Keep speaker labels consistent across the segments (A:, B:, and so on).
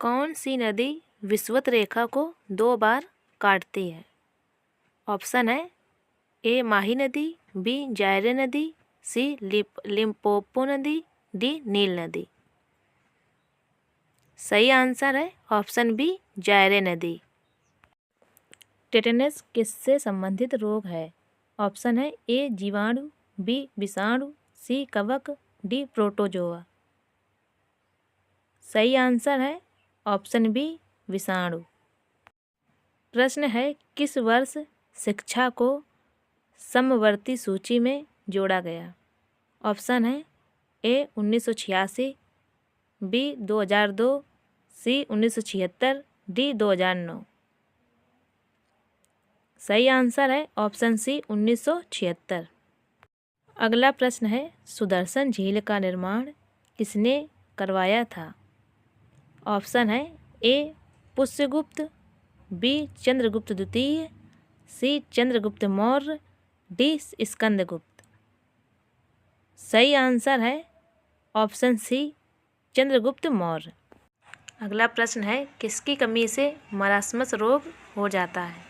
A: कौन सी नदी विषुवत रेखा को 2 बार काटती है? ऑप्शन है ए माही नदी, बी जायरे नदी, सी लिम्पोपो नदी, डी नील नदी। सही आंसर है ऑप्शन बी जायरे नदी। टेटनस किससे संबंधित रोग है? ऑप्शन है ए जीवाणु, बी विषाणु, सी कवक, डी प्रोटोजोआ। सही आंसर है ऑप्शन बी विषाणु। प्रश्न है किस वर्ष शिक्षा को समवर्ती सूची में जोड़ा गया? ऑप्शन है ए 1986, बी 2002, सी 1976, डी 2009। सही आंसर है ऑप्शन सी 1976। अगला प्रश्न है सुदर्शन झील का निर्माण किसने करवाया था? ऑप्शन है ए पुष्यगुप्त, बी चंद्रगुप्त द्वितीय, सी चंद्रगुप्त मौर्य, डी स्कंदगुप्त। सही आंसर है ऑप्शन सी चंद्रगुप्त मौर्य। अगला प्रश्न है किसकी कमी से मरासमस रोग हो जाता है?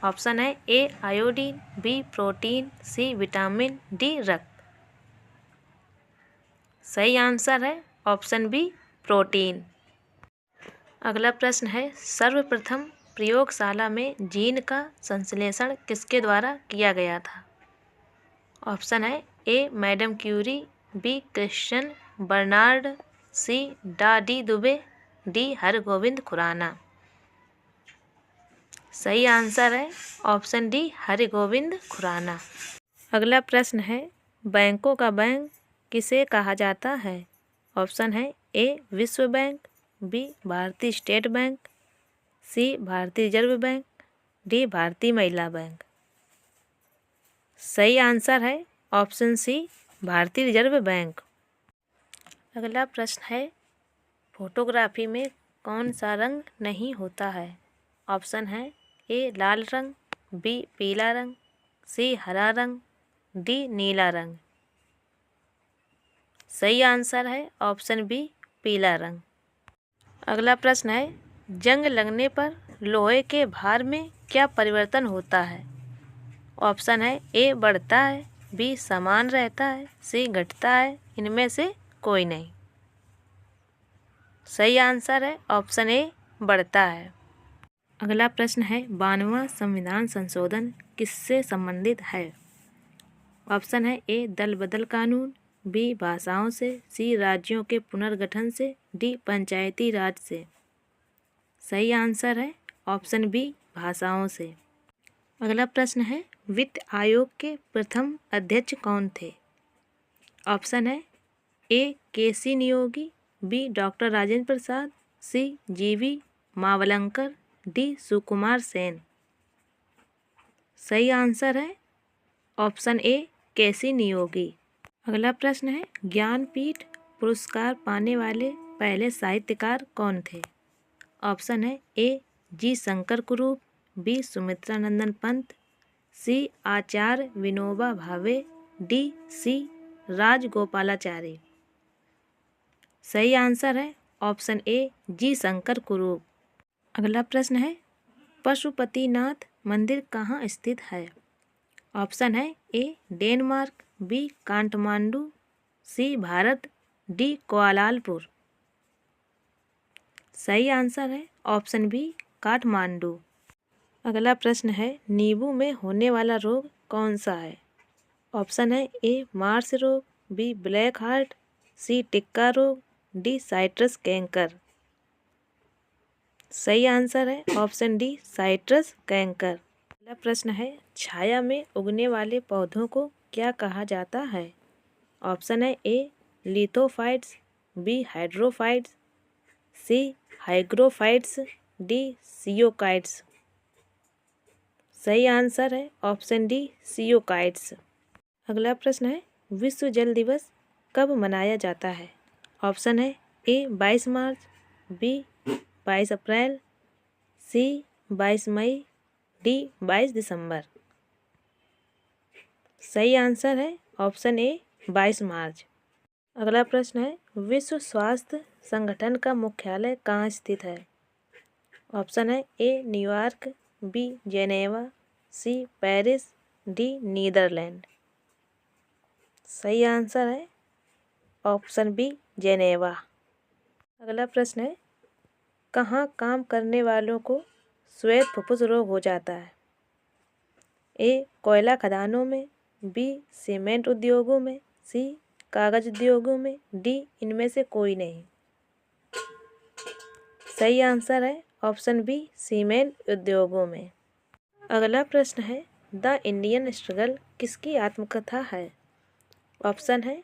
A: ऑप्शन है A iodine, B protein, C vitamin, D रक्त। सही आंसर है ऑप्शन बी प्रोटीन। अगला प्रश्न है सर्वप्रथम प्रयोगशाला में जीन का संश्लेषण किसके द्वारा किया गया था? ऑप्शन है A madam Curie, B Christian Barnard, C डा डी दुबे, डी हरगोविंद खुराना। सही आंसर है ऑप्शन डी हरगोविंद खुराना। अगला प्रश्न है बैंकों का बैंक किसे कहा जाता है? ऑप्शन है ए विश्व बैंक, बी भारतीय स्टेट बैंक, सी भारतीय रिजर्व बैंक, डी भारतीय महिला बैंक। सही आंसर है ऑप्शन सी भारतीय रिजर्व बैंक। अगला प्रश्न है फोटोग्राफी में कौन सा रंग नहीं होता है? ऑप्शन है ए लाल रंग, बी पीला रंग, सी हरा रंग, डी नीला रंग। सही आंसर है ऑप्शन बी पीला रंग। अगला प्रश्न है जंग लगने पर लोहे के भार में क्या परिवर्तन होता है? ऑप्शन है ए बढ़ता है, बी समान रहता है, सी घटता है, इनमें से कोई नहीं। सही आंसर है ऑप्शन ए बढ़ता है। अगला प्रश्न है 92वां संविधान संशोधन किससे संबंधित है? ऑप्शन है ए दल बदल कानून, बी भाषाओं से, सी राज्यों के पुनर्गठन से, डी पंचायती राज से। सही आंसर है ऑप्शन बी भाषाओं से। अगला प्रश्न है वित्त आयोग के प्रथम अध्यक्ष कौन थे? ऑप्शन है ए केसी नियोगी, बी डॉक्टर राजेंद्र प्रसाद, सी जीवी मावलंकर, डी सुकुमार सेन। सही आंसर है ऑप्शन ए केसी नियोगी। अगला प्रश्न है ज्ञानपीठ पुरस्कार पाने वाले पहले साहित्यकार कौन थे? ऑप्शन है ए जी शंकर कुरूप, बी सुमित्रा नंदन पंत, सी आचार्य विनोबा भावे, डी सी राजगोपालाचारी। सही आंसर है ऑप्शन ए जी शंकर कुरूप। अगला प्रश्न है पशुपतिनाथ मंदिर कहाँ स्थित है? ऑप्शन है ए डेनमार्क, बी काठमांडू, सी भारत, डी कुआलालंपुर। सही आंसर है ऑप्शन बी काठमांडू। अगला प्रश्न है नींबू में होने वाला रोग कौन सा है? ऑप्शन है ए मार्स रोग, बी ब्लैक हार्ट, सी टिक्का रोग, डी साइट्रस कैंकर। सही आंसर है ऑप्शन डी साइट्रस कैंकर। अगला प्रश्न है छाया में उगने वाले पौधों को क्या कहा जाता है? ऑप्शन है ए लिथोफाइट्स, बी हाइड्रोफाइट्स, सी हाइग्रोफाइट्स, डी सियोकाइट्स। सही आंसर है ऑप्शन डी सियोकाइट्स। अगला प्रश्न है विश्व जल दिवस कब मनाया जाता है? ऑप्शन है ए 22 मार्च, बी 22 अप्रैल, सी 22 मई, डी 22 दिसंबर। सही आंसर है ऑप्शन ए 22 मार्च। अगला प्रश्न है विश्व स्वास्थ्य संगठन का मुख्यालय कहाँ स्थित है? ऑप्शन है A New York, B Geneva, C Paris, D Netherland. सही आंसर है ऑप्शन बी जेनेवा। अगला प्रश्न है, कहाँ काम करने वालों को श्वेत फुफ्फुस रोग हो जाता है? ए कोयला खदानों में, बी सीमेंट उद्योगों में, सी कागज उद्योगों में, डी इनमें से कोई नहीं। सही आंसर है ऑप्शन बी सीमेंट उद्योगों में। अगला प्रश्न है, द इंडियन स्ट्रगल किसकी आत्मकथा है? ऑप्शन है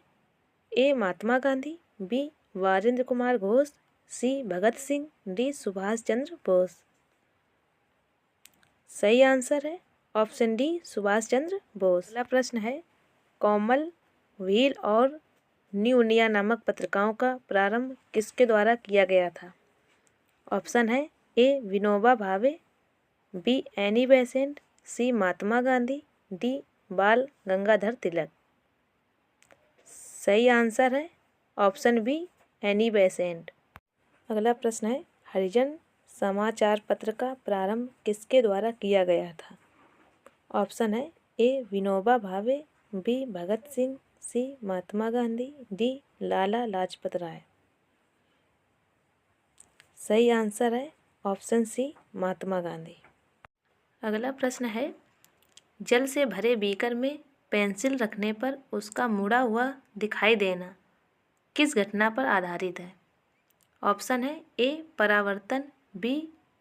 A: ए महात्मा गांधी, बी वारिंद्र कुमार घोष, सी भगत सिंह, डी सुभाष चंद्र बोस। सही आंसर है ऑप्शन डी सुभाष चंद्र बोस। अगला प्रश्न है, कॉमन व्हील और न्यू इंडिया नामक पत्रिकाओं का प्रारंभ किसके द्वारा किया गया था? ऑप्शन है A Vinoba Bhave, B Annie Besant, C Mahatma Gandhi, D Bal Gangadhar तिलक। सही आंसर है ऑप्शन बी एनी बेसेंट। अगला प्रश्न है, हरिजन समाचार पत्र का प्रारंभ किसके द्वारा किया गया था? ऑप्शन है A Vinoba Bhave, B Bhagat Singh, C Mahatma Gandhi, D Lala Lajpat Rai. सही आंसर है ऑप्शन सी महात्मा गांधी। अगला प्रश्न है, जल से भरे बीकर में पेंसिल रखने पर उसका मुड़ा हुआ दिखाई देना किस घटना पर आधारित है? ऑप्शन है ए परावर्तन, बी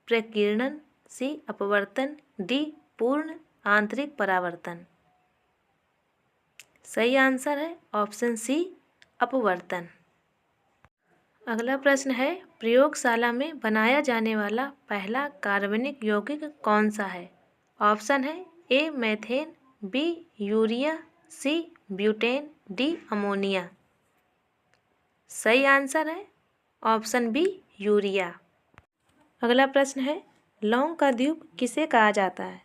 A: प्रकीर्णन, सी अपवर्तन, डी पूर्ण आंतरिक परावर्तन। सही आंसर है ऑप्शन सी अपवर्तन। अगला प्रश्न है, प्रयोगशाला में बनाया जाने वाला पहला कार्बनिक यौगिक कौन सा है? ऑप्शन है A methane, B urea, C butane, D ammonia. सही आंसर है ऑप्शन बी यूरिया। अगला प्रश्न है, लौंग का द्वीप किसे कहा जाता है?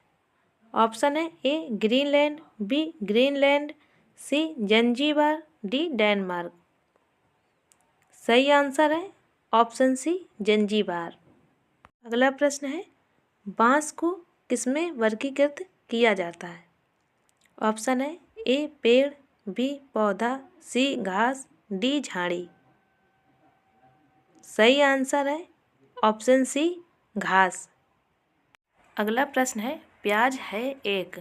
A: ऑप्शन है ए ग्रीनलैंड, बी ग्रीनलैंड, सी जंजीबार, डी डेनमार्क। सही आंसर है ऑप्शन सी जंजीबार। अगला प्रश्न है, बांस को किसमें वर्गीकृत किया जाता है? ऑप्शन है ए पेड़, बी पौधा, सी घास, डी झाड़ी। सही आंसर है ऑप्शन सी घास। अगला प्रश्न है, प्याज है एक।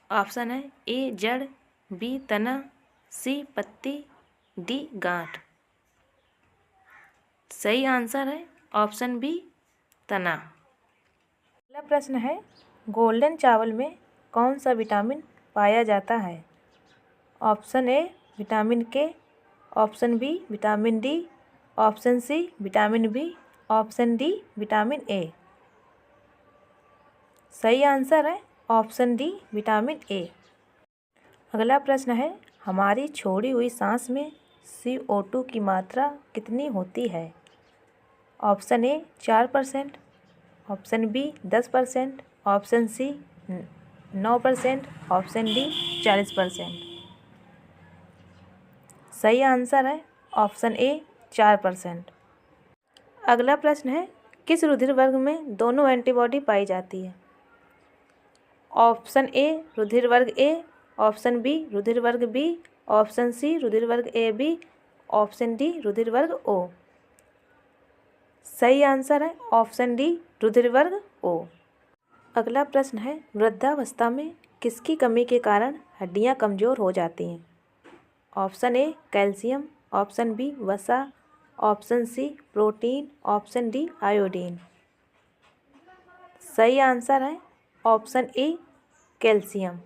A: ऑप्शन है ए जड़, बी तना, सी पत्ती, डी गांठ। सही आंसर है ऑप्शन बी तना। अगला प्रश्न है, गोल्डन चावल में कौन सा विटामिन पाया जाता है? Option A vitamin K, option B vitamin D, option C vitamin B, option D vitamin A. सही आंसर है ऑप्शन डी विटामिन ए। अगला प्रश्न है, हमारी छोड़ी हुई सांस में CO2 की मात्रा कितनी होती है? Option A 4%, option B 10%, option C 9%, option D 40%। सही आंसर है ऑप्शन ए 4%। अगला प्रश्न है, किस रुधिर वर्ग में दोनों एंटीबॉडी पाई जाती है? ऑप्शन ए रुधिर वर्ग ए, ऑप्शन बी रुधिर वर्ग बी, ऑप्शन सी रुधिर वर्ग ए बी, ऑप्शन डी रुधिर वर्ग ओ। सही आंसर है ऑप्शन डी रुधिर वर्ग ओ। अगला प्रश्न है, वृद्धावस्था में किसकी कमी के कारण हड्डियां कमज़ोर हो जाती हैं? Option A calcium, option B वसा, option C protein, option D iodine. सही आंसर है ऑप्शन ए कैल्शियम।